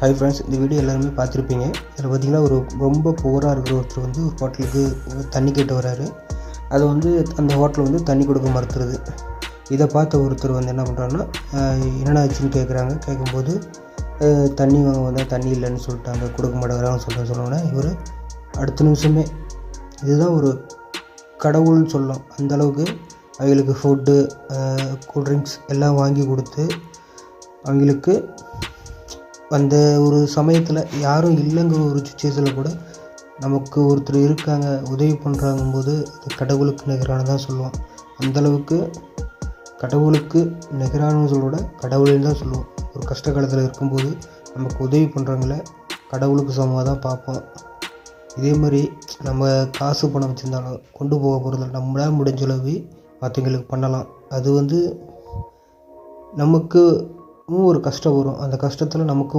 Hi friends, இந்த video எல்லாருமே பார்த்துருப்பீங்க. இதில் பார்த்திங்கன்னா ரொம்ப புவராக இருக்கிற ஒருத்தர் ஒரு ஹோட்டலுக்கு தண்ணி கேட்டு வராரு. அது அந்த ஹோட்டல் தண்ணி கொடுக்க மறுத்துருது. இதை பார்த்த ஒருத்தர் என்ன பண்ணுறாருன்னா, என்னென்ன ஆச்சுன்னு கேட்குறாங்க. கேட்கும்போது தண்ணி வாங்க வந்தால் தண்ணி இல்லைன்னு சொல்லிட்டாங்க, கொடுக்க மாட்டேங்கிறாங்கன்னு சொன்னோன்னே இவர் அடுத்த நிமிஷமே இதுதான் ஒரு கடவுள்னு சொல்லலாம். அந்தளவுக்கு அவங்களுக்கு ஃபுட்டு, கூல்ட்ரிங்க்ஸ் எல்லாம் வாங்கி கொடுத்து அவங்களுக்கு அந்த ஒரு சமயத்தில் யாரும் இல்லைங்கிற ஒரு சுச்சுவேஷனில் கூட நமக்கு ஒருத்தர் இருக்காங்க, உதவி பண்ணுறாங்கும்போது அது கடவுளுக்கு நிகரானதான் சொல்லுவோம். அந்தளவுக்கு கடவுளுக்கு நிகரானு சொல்ல கடவுளையும் தான் சொல்லுவோம். ஒரு கஷ்ட காலத்தில் இருக்கும்போது நமக்கு உதவி பண்ணுறவங்கள கடவுளுக்கு சமமாக தான் பார்ப்போம். இதே மாதிரி நம்ம காசு பணம் வச்சுருந்தாலும் கொண்டு போக போகிறதில்ல, நம்மளால் முடிஞ்ச அளவு மற்றவங்களுக்கு பண்ணலாம். அது நமக்கு ஒரு கஷ்டம் வரும். அந்த கஷ்டத்தில் நமக்கு